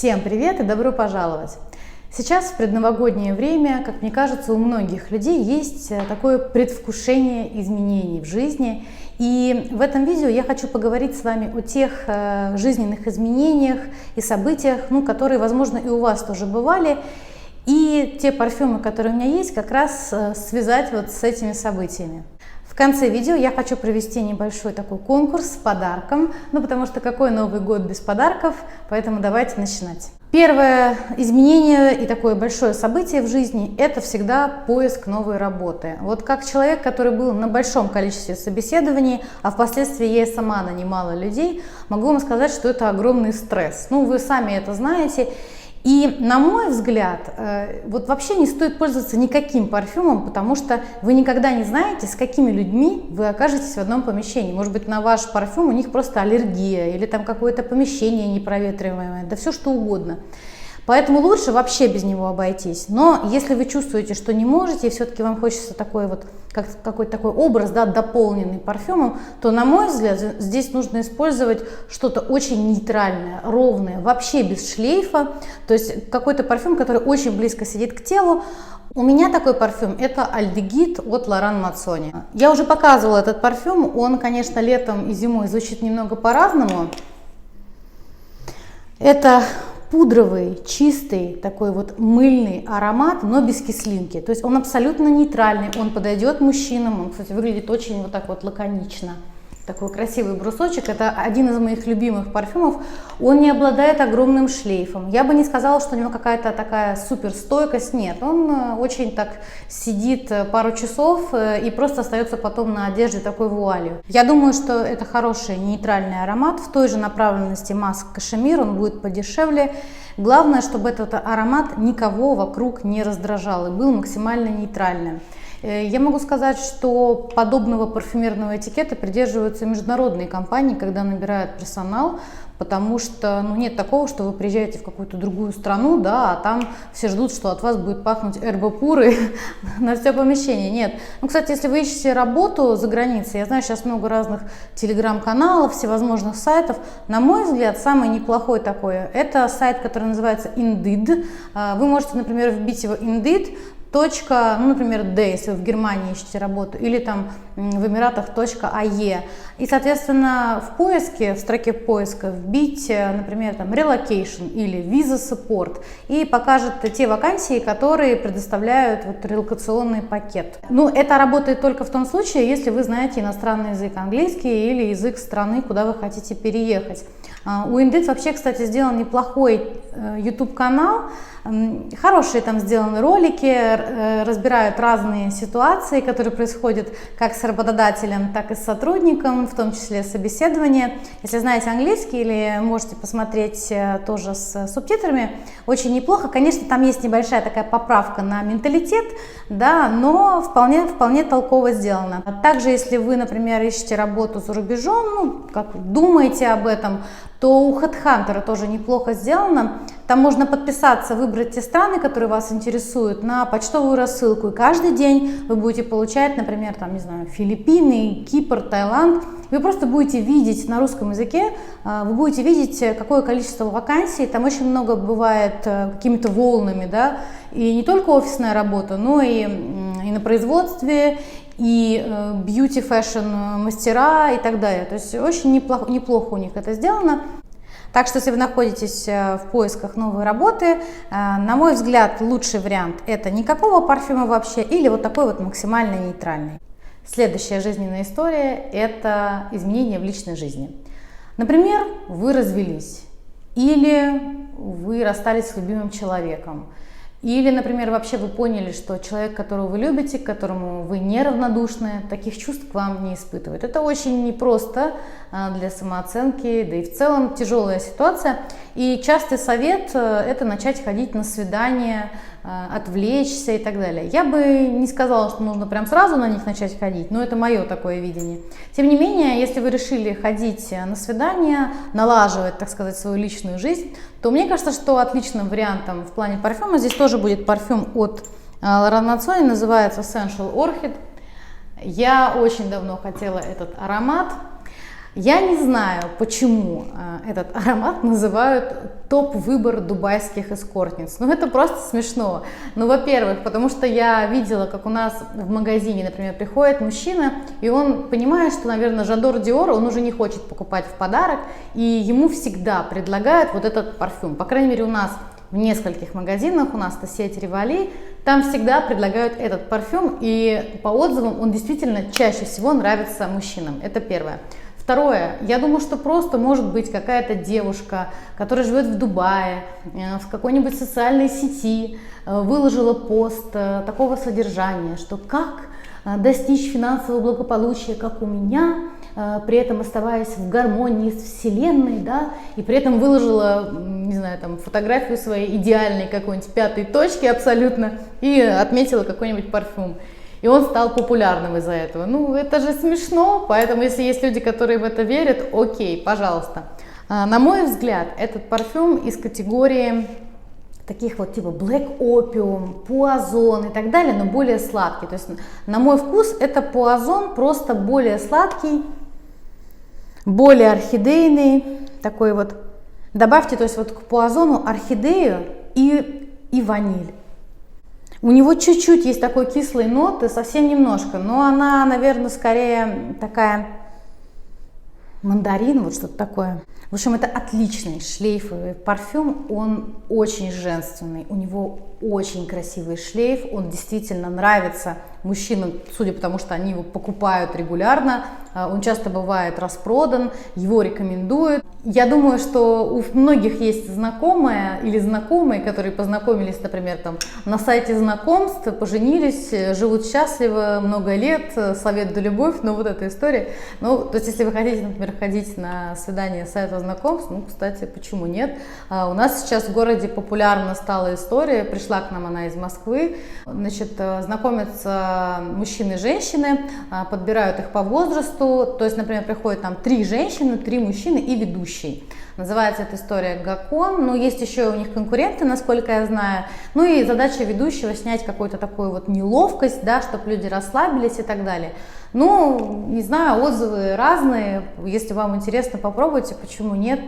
Всем привет и добро пожаловать! Сейчас в предновогоднее время, как мне кажется, у многих людей есть такое предвкушение изменений в жизни. И в этом видео я хочу поговорить с вами о тех жизненных изменениях и событиях, которые, возможно, и у вас тоже бывали. И те парфюмы, которые у меня есть, как раз связать вот с этими событиями. В конце видео я хочу провести небольшой такой конкурс с подарком, потому что какой Новый год без подарков, поэтому давайте начинать. Первое изменение и такое большое событие в жизни – это всегда поиск новой работы. Вот как человек, который был на большом количестве собеседований, а впоследствии я и сама нанимала людей, могу вам сказать, что это огромный стресс. Вы сами это знаете. И, на мой взгляд, вот вообще не стоит пользоваться никаким парфюмом, потому что вы никогда не знаете, с какими людьми вы окажетесь в одном помещении. Может быть, на ваш парфюм у них просто аллергия или там какое-то помещение непроветриваемое, да все что угодно. Поэтому лучше вообще без него обойтись. Но если вы чувствуете, что не можете, и все-таки вам хочется такой вот, какой-то такой образ, дополненный парфюмом, то, на мой взгляд, здесь нужно использовать что-то очень нейтральное, ровное, вообще без шлейфа. То есть какой-то парфюм, который очень близко сидит к телу. У меня такой парфюм – это альдегид от Лоран Мацони. Я уже показывала этот парфюм, он, конечно, летом и зимой звучит немного по-разному. Это пудровый, чистый, такой вот мыльный аромат, но без кислинки. То есть он абсолютно нейтральный, он подойдет мужчинам, он, кстати, выглядит очень вот так вот лаконично. Такой красивый брусочек, это один из моих любимых парфюмов. Он не обладает огромным шлейфом. Я бы не сказала, что у него какая-то такая суперстойкость, нет. Он очень так сидит пару часов и просто остается потом на одежде такой вуалью. Я думаю, что это хороший нейтральный аромат. В той же направленности маск кашемир, он будет подешевле. Главное, чтобы этот аромат никого вокруг не раздражал и был максимально нейтральным. Я могу сказать, что подобного парфюмерного этикета придерживаются международные компании, когда набирают персонал, потому что нет такого, что вы приезжаете в какую-то другую страну, а там все ждут, что от вас будет пахнуть эрбо-пурой на все помещение. Нет. Кстати, если вы ищете работу за границей, я знаю сейчас много разных телеграм-каналов, всевозможных сайтов. На мой взгляд, самый неплохой такой – это сайт, который называется Indeed. Вы можете, например, вбить его Indeed. Например, D, если вы в Германии ищете работу, или там в Эмиратах .ae. И, соответственно, в поиске, в строке поиска вбить, например, там relocation или visa support, и покажет те вакансии, которые предоставляют релокационный пакет. Это работает только в том случае, если вы знаете иностранный язык, английский или язык страны, куда вы хотите переехать. У Indeed вообще, кстати, сделан неплохой YouTube-канал, хорошие там сделаны ролики, разбирают разные ситуации, которые происходят как с работодателем, так и с сотрудником, в том числе собеседование. Если знаете английский или можете посмотреть тоже с субтитрами, очень неплохо. Конечно, там есть небольшая такая поправка на менталитет, но вполне толково сделано. Также, если вы, например, ищете работу за рубежом, как думаете об этом, то у HeadHunter тоже неплохо сделано. Там можно подписаться, выбрать те страны, которые вас интересуют, на почтовую рассылку. И каждый день вы будете получать, например, Филиппины, Кипр, Таиланд. Вы просто будете видеть на русском языке, вы будете видеть, какое количество вакансий. Там очень много бывает какими-то волнами, и не только офисная работа, но и на производстве, и бьюти, фэшн мастера и так далее. То есть очень неплохо у них это сделано. Так что, если вы находитесь в поисках новой работы, на мой взгляд, лучший вариант – это никакого парфюма вообще или вот такой вот максимально нейтральный. Следующая жизненная история – это изменения в личной жизни. Например, вы развелись или вы расстались с любимым человеком. Или, например, вообще вы поняли, что человек, которого вы любите, к которому вы неравнодушны, таких чувств к вам не испытывает. Это очень непросто для самооценки, да и в целом тяжелая ситуация. И частый совет – это начать ходить на свидания, отвлечься и так далее. Я бы не сказала, что нужно прям сразу на них начать ходить, но это мое такое видение. Тем не менее, если вы решили ходить на свидания, налаживать, так сказать, свою личную жизнь, то мне кажется, что отличным вариантом в плане парфюма здесь тоже будет парфюм от Лоран Мацони, называется Sensual Orchid. Я очень давно хотела этот аромат. Я не знаю, почему этот аромат называют топ-выбор дубайских эскортниц. Ну, это просто смешно. Ну, во-первых, потому что я видела, как у нас в магазине, например, приходит мужчина, и он понимает, что, наверное, Жадор Диор он уже не хочет покупать в подарок, и ему всегда предлагают вот этот парфюм. По крайней мере, у нас в нескольких магазинах, у нас это сеть Ривали, там всегда предлагают этот парфюм, и по отзывам он действительно чаще всего нравится мужчинам. Это первое. Второе, я думаю, что просто может быть какая-то девушка, которая живет в Дубае, в какой-нибудь социальной сети, выложила пост такого содержания, что как достичь финансового благополучия, как у меня, при этом оставаясь в гармонии с Вселенной, да, и при этом выложила, не знаю, там, фотографию своей идеальной какой-нибудь пятой точки абсолютно и отметила какой-нибудь парфюм. И он стал популярным из-за этого. Ну, это же смешно, поэтому если есть люди, которые в это верят, окей, пожалуйста. На мой взгляд, этот парфюм из категории таких вот типа Black Opium, Poison и так далее, но более сладкий. То есть, на мой вкус, это Poison, просто более сладкий, более орхидейный, такой вот. Добавьте, то есть, вот к Poison орхидею и ваниль. У него чуть-чуть есть такой кислой ноты, совсем немножко, но она, наверное, скорее такая мандарин, вот что-то такое. В общем, это отличный шлейфовый парфюм, он очень женственный, у него очень красивый шлейф, он действительно нравится мужчинам, судя по тому, что они его покупают регулярно, он часто бывает распродан, его рекомендуют. Я думаю, что у многих есть знакомые или знакомые, которые познакомились, например, там, на сайте знакомств, поженились, живут счастливо много лет, совет да любовь, но вот эта история. Ну, то есть, если вы хотите, например, ходить на свидание с сайтом знакомств, ну, кстати, почему нет? У нас сейчас в городе популярна стала история, пришла к нам она из Москвы, значит, знакомятся мужчины и женщины, подбирают их по возрасту, то есть, например, приходят там 3 женщины, 3 мужчины и ведущий. Называется эта история Гакон, но есть еще у них конкуренты, насколько я знаю. Ну и задача ведущего снять какую-то такую вот неловкость, да, чтобы люди расслабились и так далее. Ну, не знаю, отзывы разные, если вам интересно, попробуйте, почему нет.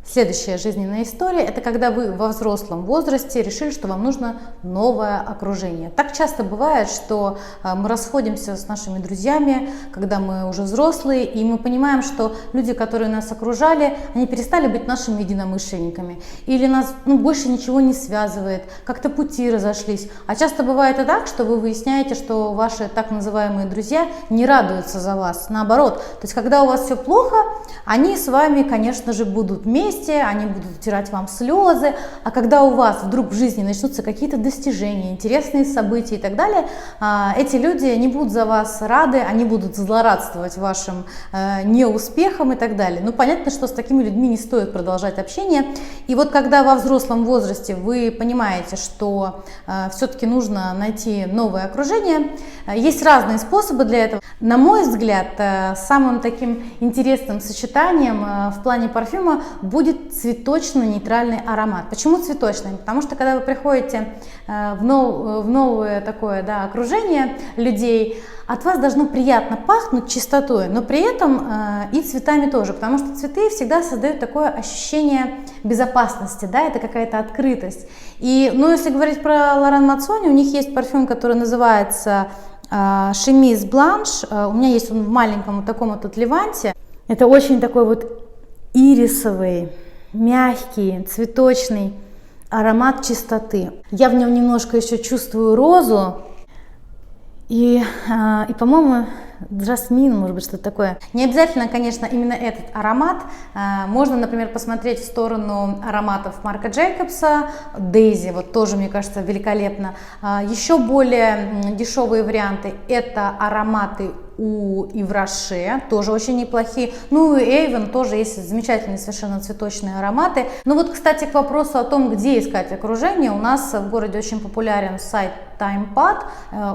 Следующая жизненная история – это когда вы во взрослом возрасте решили, что вам нужно новое окружение. Так часто бывает, что мы расходимся с нашими друзьями, когда мы уже взрослые, и мы понимаем, что люди, которые нас окружали, они перестали быть нашими единомышленниками. Или нас больше ничего не связывает, как-то пути разошлись. А часто бывает и так, что вы выясняете, что ваши так называемые друзья не радуются за вас. Наоборот, то есть когда у вас все плохо, они с вами, конечно же, будут вместе, они будут утирать вам слезы, а когда у вас вдруг в жизни начнутся какие-то достижения, интересные события и так далее, эти люди не будут за вас рады, они будут злорадствовать вашим неуспехам и так далее. Ну, понятно, что с такими людьми не стоит продолжать общение. И вот когда во взрослом возрасте вы понимаете, что все-таки нужно найти новое окружение, есть разные способы для этого. На мой взгляд, самым таким интересным сочетанием в плане парфюма будет цветочно-нейтральный аромат. Почему цветочный? Потому что когда вы приходите в новое такое, да, окружение людей, от вас должно приятно пахнуть чистотой, но при этом и цветами тоже, потому что цветы всегда создают такое ощущение безопасности, да, это какая-то открытость. И, ну, если говорить про Лоран Мацони, у них есть парфюм, который называется Chemise Blanche. У меня есть он в маленьком вот таком вот отливанте. Это очень такой вот ирисовый, мягкий, цветочный аромат чистоты. Я в нем немножко еще чувствую розу и по-моему, жасмин, может быть, что-то такое. Не обязательно, конечно, именно этот аромат. Можно, например, посмотреть в сторону ароматов Марка Джейкобса, Дейзи, вот тоже, мне кажется, великолепно. Еще более дешевые варианты – это ароматы у Ив Роше, тоже очень неплохие. Ну и Эйвен тоже есть замечательные совершенно цветочные ароматы. Ну вот, кстати, к вопросу о том, где искать окружение, у нас в городе очень популярен сайт TimePad,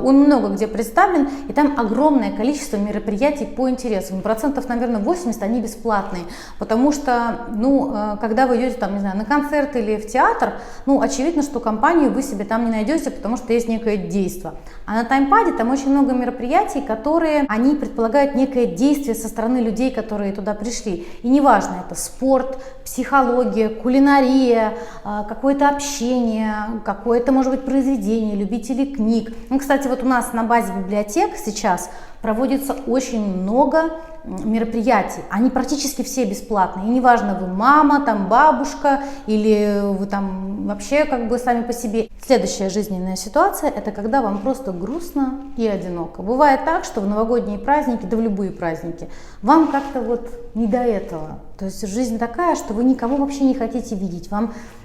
он много где представлен, и там огромное количество мероприятий по интересам. Процентов, наверное, 80 они бесплатные, потому что, ну, когда вы идете там, не знаю, на концерт или в театр, ну, очевидно, что компанию вы себе там не найдете, потому что есть некое действие. А на TimePad там очень много мероприятий, которые, они предполагают некое действие со стороны людей, которые туда пришли. И неважно, это спорт, психология, кулинария, какое-то общение, какое-то, может быть, произведение, любители книг. Ну, кстати, вот у нас на базе библиотек сейчас проводится очень много мероприятий, они практически все бесплатные, и неважно, вы мама, там бабушка или вы там вообще как бы сами по себе. Следующая жизненная ситуация – это когда вам просто грустно и одиноко. Бывает так, что в новогодние праздники, да в любые праздники, вам как-то вот не до этого. То есть жизнь такая, что вы никого вообще не хотите видеть,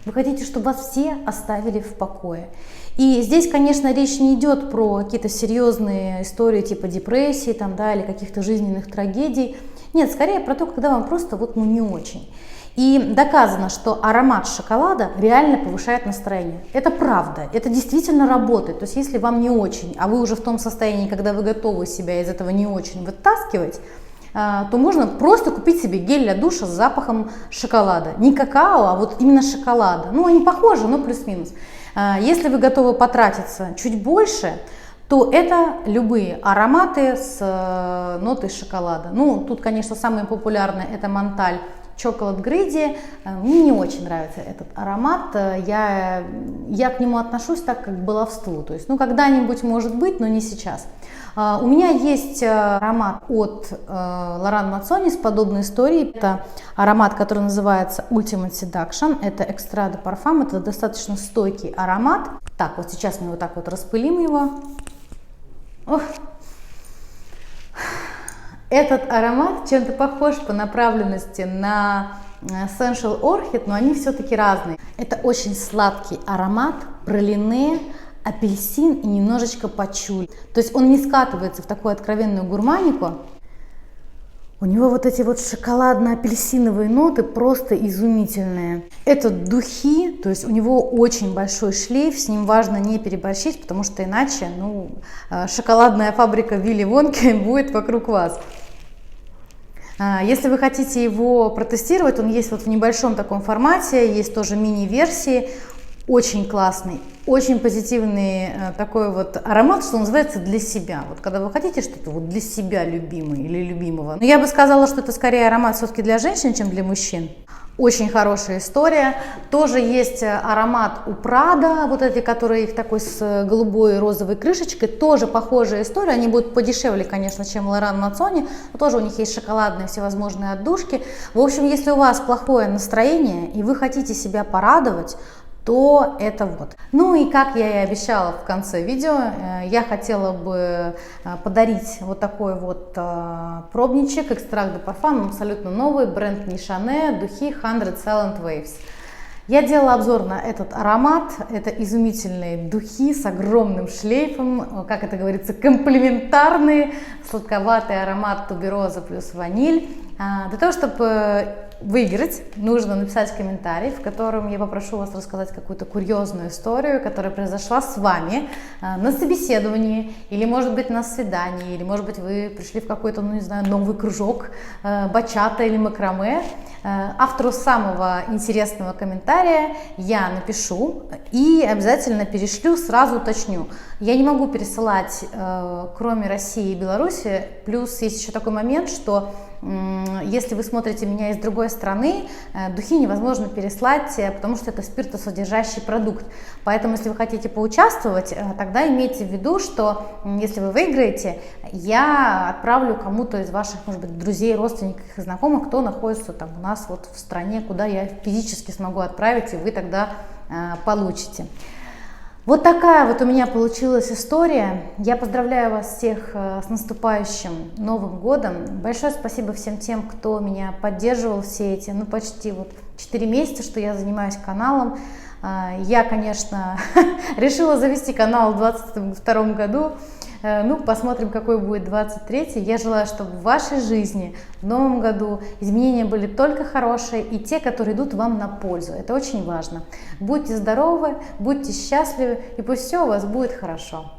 вы хотите, чтобы вас все оставили в покое. И здесь, конечно, речь не идет про какие-то серьезные истории типа депрессии там, да, или каких-то жизненных трагедий. Нет, скорее про то, когда вам просто вот ну не очень. И доказано, что аромат шоколада реально повышает настроение. Это правда, это действительно работает. То есть если вам не очень, а вы уже в том состоянии, когда вы готовы себя из этого не очень вытаскивать, то можно просто купить себе гель для душа с запахом шоколада. Не какао, а вот именно шоколада. Ну, они похожи, но плюс-минус. Если вы готовы потратиться чуть больше, то это любые ароматы с нотой шоколада. Ну, тут, конечно, самый популярный это Монталь Chocolate Greedy. Мне не очень нравится этот аромат. Я к нему отношусь так, как к баловству. То есть, ну, когда-нибудь может быть, но не сейчас. У меня есть аромат от Laurent Mazzoni с подобной историей. Это аромат, который называется Ultimate Seduction. Это Extrait de Parfum. Это достаточно стойкий аромат. Так, вот сейчас мы вот так вот распылим его. Ох. Этот аромат чем-то похож по направленности на Essential Orchid, но они все-таки разные. Это очень сладкий аромат пралине, апельсин и немножечко пачули. То есть он не скатывается в такую откровенную гурманику. У него вот эти вот шоколадно-апельсиновые ноты просто изумительные. Это духи, то есть у него очень большой шлейф, с ним важно не переборщить, потому что иначе, ну, шоколадная фабрика Вилли Вонки будет вокруг вас. Если вы хотите его протестировать, он есть вот в небольшом таком формате, есть тоже мини-версии. Очень классный, очень позитивный такой вот аромат, что называется, для себя. Вот когда вы хотите что-то вот для себя любимое или любимого. Но я бы сказала, что это скорее аромат все-таки для женщин, чем для мужчин. Очень хорошая история. Тоже есть аромат у Prada, вот эти, которые их такой с голубой и розовой крышечкой. Тоже похожая история. Они будут подешевле, конечно, чем Laurent Mazzoni. Но тоже у них есть шоколадные всевозможные отдушки. В общем, если у вас плохое настроение и вы хотите себя порадовать, то это вот. Ну и как я и обещала в конце видео, я хотела бы подарить вот такой вот пробничек, экстракт de Parfum, абсолютно новый, бренд Nishane, духи 100 Silent Waves. Я делала обзор на этот аромат, это изумительные духи с огромным шлейфом, как это говорится, комплементарный, сладковатый аромат тубероза плюс ваниль. Для того, чтобы выиграть, нужно написать комментарий, в котором я попрошу вас рассказать какую-то курьезную историю, которая произошла с вами на собеседовании, или, может быть, на свидании, или, может быть, вы пришли в какой-то, ну, не знаю, новый кружок, бачата или макраме. Автору самого интересного комментария я напишу и обязательно перешлю, сразу уточню. Я не могу пересылать, кроме России и Беларуси, плюс есть еще такой момент, что если вы смотрите меня из другой страны, духи невозможно переслать, потому что это спиртосодержащий продукт. Поэтому, если вы хотите поучаствовать, тогда имейте в виду, что если вы выиграете, я отправлю кому-то из ваших, может быть, друзей, родственников и знакомых, кто находится там у нас вот в стране, куда я физически смогу отправить, и вы тогда получите. Вот такая вот у меня получилась история. Я поздравляю вас всех с наступающим Новым годом. Большое спасибо всем тем, кто меня поддерживал все эти, ну, почти вот 4 месяца, что я занимаюсь каналом. Я, конечно, решила завести канал в 2022 году. Ну, посмотрим, какой будет 23-й. Я желаю, чтобы в вашей жизни в новом году изменения были только хорошие и те, которые идут вам на пользу. Это очень важно. Будьте здоровы, будьте счастливы, и пусть все у вас будет хорошо.